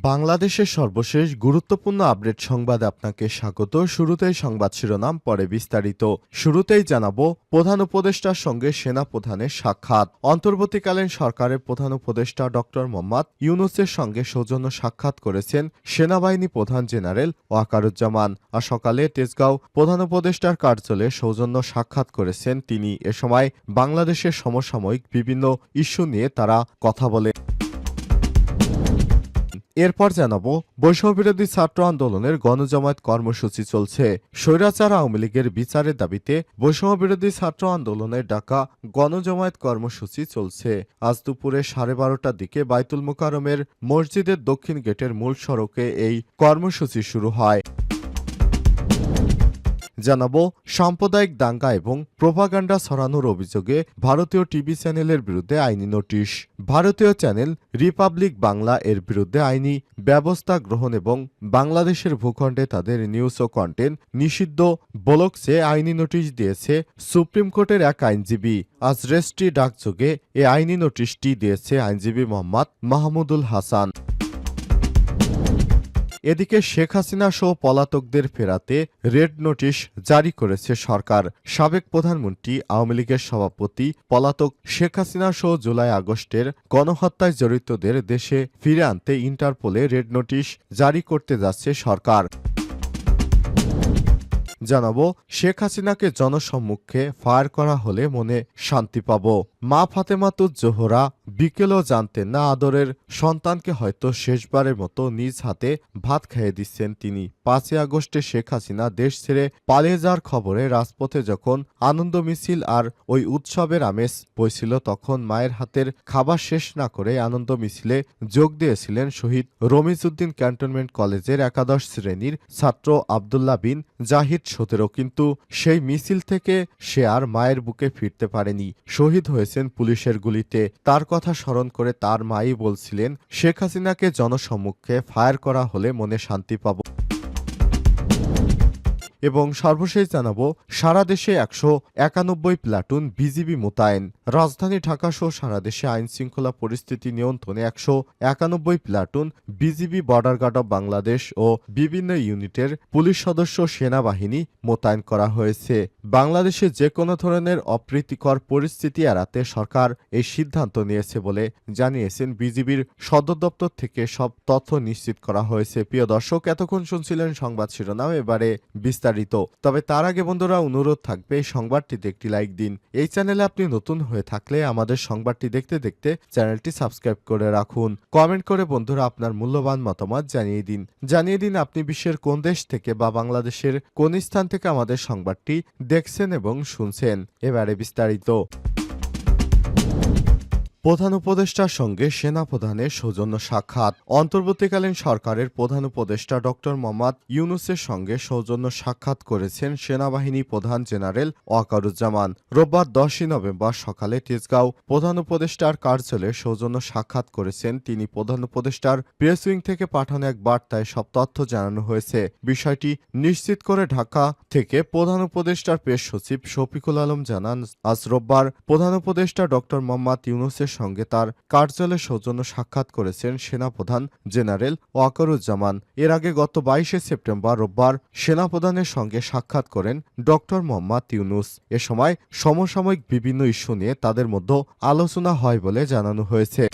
বাংলাদেশের সর্বশেষ গুরুত্বপূর্ণ আপডেট সংবাদে আপনাকে স্বাগত। শুরুতেই সংবাদ শিরোনাম, পরে বিস্তারিত। শুরুতেই জানাবো, প্রধান উপদেষ্টার সঙ্গে সেনা প্রধানের সাক্ষাৎ। অন্তর্বর্তীকালীন সরকারের প্রধান উপদেষ্টা ডক্টর মোহাম্মদ ইউনূসের সঙ্গে সৌজন্য সাক্ষাৎ করেছেন সেনাবাহিনী প্রধান জেনারেল ওয়াকারুজ্জামান। আর সকালে তেজগাঁও প্রধান উপদেষ্টার কার্যালয়ে সৌজন্য সাক্ষাৎ করেছেন তিনি। এ সময় বাংলাদেশের সমসাময়িক বিভিন্ন ইস্যু নিয়ে তারা কথা বলে। এরপর জানাবো, বৈষম্যবিরোধী ছাত্র আন্দোলনের গণজামায়াত কর্মসূচি চলছে। স্বৈরাচার আওয়ামী লীগের বিচারের দাবিতে বৈষম্যবিরোধী ছাত্র আন্দোলনের ডাকা গণজামায়াত কর্মসূচি চলছে। আজ দুপুরে 12:30টার দিকে বায়তুল মোকাররমের মসজিদের দক্ষিণ গেটের মূল সড়কে এই কর্মসূচি শুরু হয়। জানাবো, সাম্প্রদায়িক দাঙ্গা এবং প্রোপাগান্ডা ছড়ানোর অভিযোগে ভারতীয় টিভি চ্যানেলের বিরুদ্ধে আইনি নোটিশ। ভারতীয় চ্যানেল রিপাবলিক বাংলা এর বিরুদ্ধে আইনি ব্যবস্থা গ্রহণ এবং বাংলাদেশের ভূখণ্ডে তাদের নিউজ ও কন্টেন্ট নিষিদ্ধ বলকছে আইনি নোটিশ দিয়েছে সুপ্রিম কোর্টের এক আইনজীবী। আজ রেজিস্ট্রি ডাকযোগে এ আইনি নোটিশটি দিয়েছে আইনজীবী মোহাম্মদ মাহমুদুল হাসান। এদিকে শেখ হাসিনা সহ পলাতকদের ফেরাতে রেড নোটিশ জারি করেছে সরকার। সাবেক প্রধানমন্ত্রী, আওয়ামী লীগের সভাপতি পলাতক শেখ হাসিনা সহ জুলাই আগস্টের গণহত্যায় জড়িতদের দেশে ফিরে আনতে ইন্টারপোলে রেড নোটিশ জারি করতে যাচ্ছে সরকার। জানাবো, শেখ হাসিনাকে জনসম্মুখে ফায়ার করা হলে মনে শান্তি পাব। মা ফাতেমাতুজ জোহরা বিকেলও জানতেন না আদরের সন্তানকে হয়তো শেষবারের মতো নিজ হাতে ভাত খাইয়ে দিচ্ছেন তিনি। 5ই আগস্টে শেখ হাসিনা দেশ ছেড়ে পালিয়ে যাওয়ার খবরে রাজপথে যখন আনন্দ মিছিল আর ওই উৎসবের আমেজ বইছিল, তখন মায়ের হাতের খাবার শেষ না করে আনন্দ মিছিলে যোগ দিয়েছিলেন শহীদ রমিজউদ্দিন ক্যান্টনমেন্ট কলেজের একাদশ শ্রেণীর ছাত্র আবদুল্লাহ বিন জাহিদ 17। কিন্তু সেই মিছিল থেকে সে আর মায়ের বুকে ফিরতে পারেনি। শহীদ হয়েছেন পুলিশের গুলিতে। তার কথা স্মরণ করে তার মাই বলছিলেন, শেখ হাসিনাকে জনসম্মুখে ফায়ার করা হলে মনে শান্তি পাব। এবং সর্বশেষ জানাবো, সারা দেশে 191 প্লাটুন বিজিবি মোতায়েন। রাজধানী ঢাকা সহ সারা দেশে আইন শৃঙ্খলা পরিস্থিতি নিয়ন্ত্রণে 191 platoon BGB, border guard of Bangladesh ও বিভিন্ন ইউনিটের পুলিশ সদস্য সেনাবাহিনী মোতায়েন করা হয়েছে। বাংলাদেশে যে কোনো ধরনের অপ্রীতিকর পরিস্থিতি এড়াতে সরকার এই সিদ্ধান্ত নিয়েছে বলে জানিয়েছেন বিজিবির সদর দপ্তর থেকে। সব তথ্য নিশ্চিত করা হয়েছে। প্রিয় দর্শক, এতক্ষণ শুনছিলেন সংবাদ শিরোনাম, এবারে বিস্তারিত। তবে তার আগে বন্ধুরা, অনুরোধ থাকবে এই সংবাদটিতে একটি লাইক দিন। এই চ্যানেলে আপনি নতুন হয়ে থাকলে আমাদের সংবাদটি দেখতে দেখতে চ্যানেলটি সাবস্ক্রাইব করে রাখুন। কমেন্ট করে বন্ধুরা আপনার মূল্যবান মতামত জানিয়ে দিন আপনি বিশ্বের কোন দেশ থেকে বা বাংলাদেশের কোন স্থান থেকে আমাদের সংবাদটি দেখছেন এবং শুনছেন। এবারে বিস্তারিত। প্রধান উপদেষ্টার সঙ্গে সেনা প্রধানের সৌজন্য সাক্ষাৎ। অন্তর্বর্তীকালীন সরকারের প্রধান উপদেষ্টা ডক্টর মোহাম্মদ ইউনূসের সঙ্গে সৌজন্য সাক্ষাৎ করেছেন সেনাবাহিনী প্রধান জেনারেল ওয়াকারুজ্জামান। রোববার 10ই নভেম্বর সকালে তেজগাঁও প্রধান উপদেষ্টার কার্যালয়ে সৌজন্য সাক্ষাৎ করেছেন তিনি। প্রধান উপদেষ্টার প্রেস উইং থেকে পাঠানো এক বার্তায় সব তথ্য জানানো হয়েছে। বিষয়টি নিশ্চিত করে ঢাকা থেকে প্রধান উপদেষ্টার প্রেস সচিব শফিকুল আলম জানান, আজ রোববার প্রধান উপদেষ্টা ডক্টর মোহাম্মদ ইউনূসের সঙ্গে তার কার্যালয়ে সৌজন্য সাক্ষাৎ করেছেন সেনাপ্রধান জেনারেল ওয়াকারুজ্জামান। এর আগে গত 22শে সেপ্টেম্বর রোববার সেনাপ্রধানের সঙ্গে সাক্ষাৎ করেন ডক্টর মোহাম্মদ ইউনূস। এ সময় সমসাময়িক বিভিন্ন ইস্যু নিয়ে তাদের মধ্যে আলোচনা হয় বলে জানানো হয়েছে।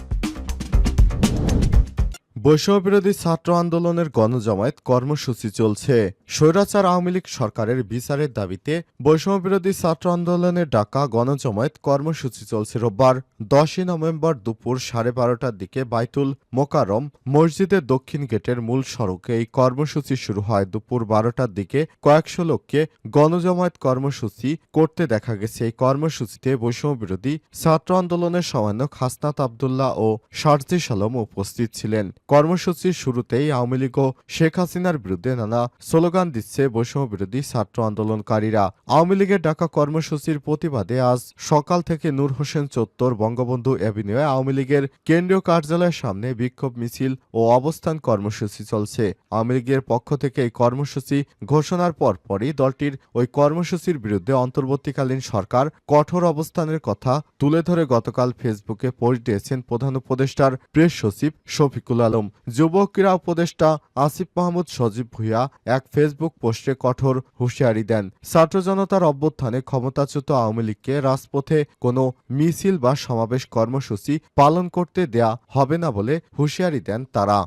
বৈষম্যবিরোধী ছাত্র আন্দোলনের গণজামায়াত কর্মসূচি চলছে। স্বৈরাচার আওয়ামী লীগ সরকারের বিচারের দাবিতে বৈষম্যবিরোধী ছাত্র আন্দোলনের ডাকা গণজামায়াত কর্মসূচি চলছে। রোববার 10ই নভেম্বর দুপুর 12:30টার দিকে বায়তুল মোকাররম মসজিদের দক্ষিণ গেটের মূল সড়কে এই কর্মসূচি শুরু হয়। দুপুর 12টার দিকে কয়েকশো লোককে গণজামায়াত কর্মসূচি করতে দেখা গেছে। এই কর্মসূচিতে বৈষম্যবিরোধী ছাত্র আন্দোলনের সমন্বয়ক হাসনাত আবদুল্লাহ ও শারজিস আলম উপস্থিত ছিলেন। কর্মসূচির শুরুতেই আওয়ামী লীগ ও শেখ হাসিনার বিরুদ্ধে নানা স্লোগান স্লোগান দিচ্ছে বৈষম্যবিরোধী ছাত্র আন্দোলনকারীরা। আওয়ামী লীগের ডাকা কর্মসূচির প্রতিবাদে আজ সকাল থেকে নূর হোসেন চত্বর, বঙ্গবন্ধু অ্যাভিনিউয়ে আওয়ামী লীগের কেন্দ্রীয় কার্যালয়ের সামনে বিক্ষোভ মিছিল ও অবস্থান কর্মসূচি চলছে। আওয়ামী লীগের পক্ষ থেকে এই কর্মসূচি ঘোষণার পরপরই দলটির ওই কর্মসূচির বিরুদ্ধে অন্তর্বর্তীকালীন সরকার কঠোর অবস্থানের কথা তুলে ধরে গতকাল ফেসবুকে পোস্ট দিয়েছেন প্রধান উপদেষ্টার প্রেস সচিব শফিকুল আলম। যুব ক্রীড়া উপদেষ্টা আসিফ মাহমুদ সজীব ভুঁইয়া এক ফেসবুক পোস্টে কঠোর হুঁশিয়ারি দেন। ছাত্র জনতার অভ্যুত্থানে ক্ষমতাচ্যুত আওয়ামী লীগকে রাজপথে কোনো মিছিল বা সমাবেশ কর্মসূচি পালন করতে দেয়া হবে না বলে হুঁশিয়ারি দেন তারা।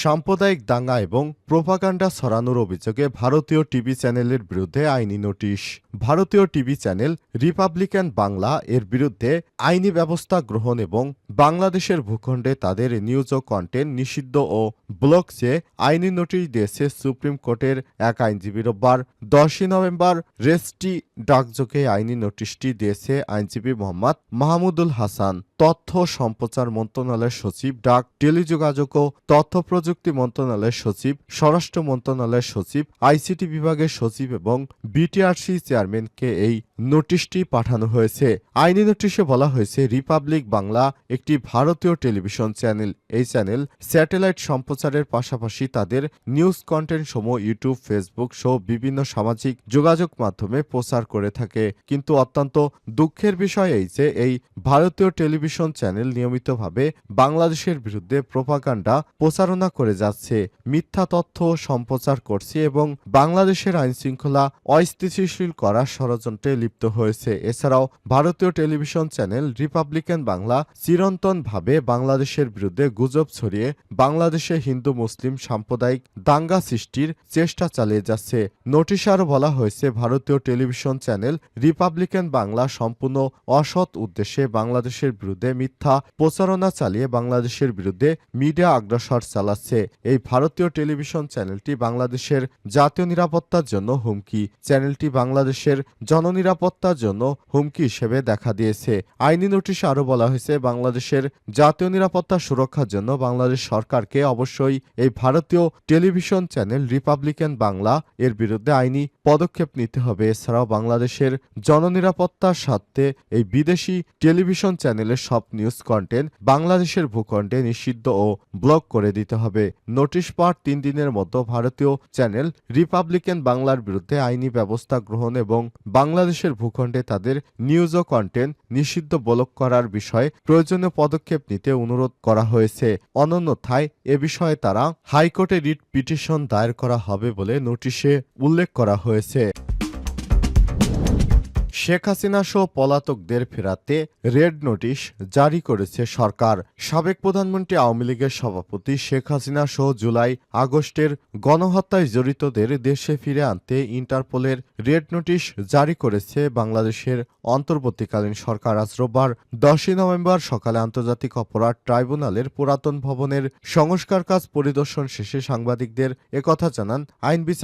সাম্প্রদায়িক দাঙ্গা এবং প্রোপাগান্ডা ছড়ানোর অভিযোগে ভারতীয় টিভি চ্যানেলের বিরুদ্ধে আইনি নোটিশ। ভারতীয় টিভি চ্যানেল রিপাবলিকান বাংলা এর বিরুদ্ধে আইনি ব্যবস্থা গ্রহণ এবং বাংলাদেশের ভূখণ্ডে তাদের নিউজ ও কন্টেন্ট নিষিদ্ধ ও ব্লক চেয়ে আইনি নোটিশ দিয়েছে সুপ্রিম কোর্টের এক আইনজীবী। রোববার 10 নভেম্বর রেস্টি ডাকযোগে আইনি নোটিশটি দিয়েছে আইনজীবী মোহাম্মদ মাহমুদুল হাসান। তথ্য সম্প্রচার মন্ত্রণালয়ের সচিব, ডাক, টেলিযোগাযোগ ও তথ্য প্রযুক্তি মন্ত্রণালয়ের সচিব, স্বরাষ্ট্র মন্ত্রণালয়ের সচিব, আইসিটি বিভাগের সচিব এবং বিটিআরসি চেয়ারম্যানকে এই নোটিশটি পাঠানো হয়েছে। আইনি নোটিশে বলা হয়েছে, রিপাবলিক বাংলা একটি ভারতীয় টেলিভিশন চ্যানেল। এই চ্যানেল স্যাটেলাইট সম্প্রচারের পাশাপাশি তাদের নিউজ কন্টেন্ট সমূহ ইউটিউব, ফেসবুক সহ বিভিন্ন সামাজিক যোগাযোগ মাধ্যমে প্রচার করে থাকে। কিন্তু অত্যন্ত দুঃখের বিষয় এই যে এই ভারতীয় টেলিভিশন চ্যানেল নিয়মিতভাবে বাংলাদেশের বিরুদ্ধে প্রোপাগান্ডা প্রচারণা করে যাচ্ছে, মিথ্যা তথ্য সম্প্রচার করছে এবং বাংলাদেশের আইনশৃঙ্খলা অস্থিতিশীল করার ষড়যন্ত্রে লিপ্ত হয়েছে। এছাড়াও ভারতীয় টেলিভিশন চ্যানেল রিপাবলিকান বাংলা চিরন্তনভাবে বাংলাদেশের বিরুদ্ধে গুজব ছড়িয়ে বাংলাদেশে হিন্দু মুসলিম সাম্প্রদায়িক দাঙ্গা সৃষ্টির চেষ্টা চালিয়ে যাচ্ছে। নোটিশে আরও বলা হয়েছে, ভারতীয় টেলিভিশন চ্যানেল রিপাবলিকান বাংলা সম্পূর্ণ অসৎ উদ্দেশ্যে বাংলাদেশের বিরুদ্ধে মিথ্যা প্রচারণা চালিয়ে বাংলাদেশের বিরুদ্ধে মিডিয়া আগ্রাসন চালাচ্ছে। এই ভারতীয় টেলিভিশন চ্যানেলটি বাংলাদেশের জাতীয় নিরাপত্তার জন্য হুমকি। চ্যানেলটি বাংলাদেশের জননিরাপত্তার জন্য হুমকি হিসেবে দেখা দিয়েছে। আইনি নোটিশে আরও বলা হয়েছে, বাংলাদেশের জাতীয় নিরাপত্তা সুরক্ষার জন্য বাংলাদেশ সরকারকে অবশ্যই এই ভারতীয় টেলিভিশন চ্যানেল রিপাবলিকান বাংলা এর বিরুদ্ধে আইনি পদক্ষেপ নিতে হবে। এছাড়াও বাংলাদেশের জননিরাপত্তার স্বার্থে এই বিদেশি টেলিভিশন চ্যানেলের সব নিউজ কন্টেন্ট বাংলাদেশের ভূখণ্ডে নিষিদ্ধ ও ব্লক করে দিতে হবে। নোটিশ পাওয়ার 3 দিনের মধ্যে ভারতীয় চ্যানেল রিপাবলিকান বাংলার বিরুদ্ধে আইনি ব্যবস্থা গ্রহণ এবং বাংলাদেশের ভূখণ্ডে তাদের নিউজ ও কন্টেন্ট নিষিদ্ধ ব্লক করার বিষয়ে প্রয়োজনীয় পদক্ষেপ নিতে অনুরোধ করা হয়েছে। অন্যথায় এ বিষয়ে তারা হাইকোর্টে রিট পিটিশন দায়ের করা হবে বলে নোটিশে উল্লেখ করা হয়েছে। শেখ হাসিনা সহ পলাতকদের ফেরাতে রেড নোটিশ জারি করেছে সরকার। সাবেক প্রধানমন্ত্রী আওয়ামী লীগের সভাপতি শেখ হাসিনা সহ জুলাই আগস্টের গণহত্যায় জড়িতদের দেশে ফিরে আনতে ইন্টারপোলের রেড নোটিশ জারি করেছে বাংলাদেশের অন্তর্বর্তীকালীন সরকার। আজ রোববার 10 নভেম্বর সকালে আন্তর্জাতিক অপরাধ ট্রাইব্যুনালের পুরাতন ভবনের সংস্কার কাজ পরিদর্শন শেষে সাংবাদিকদের একথা জানান আইন বিচার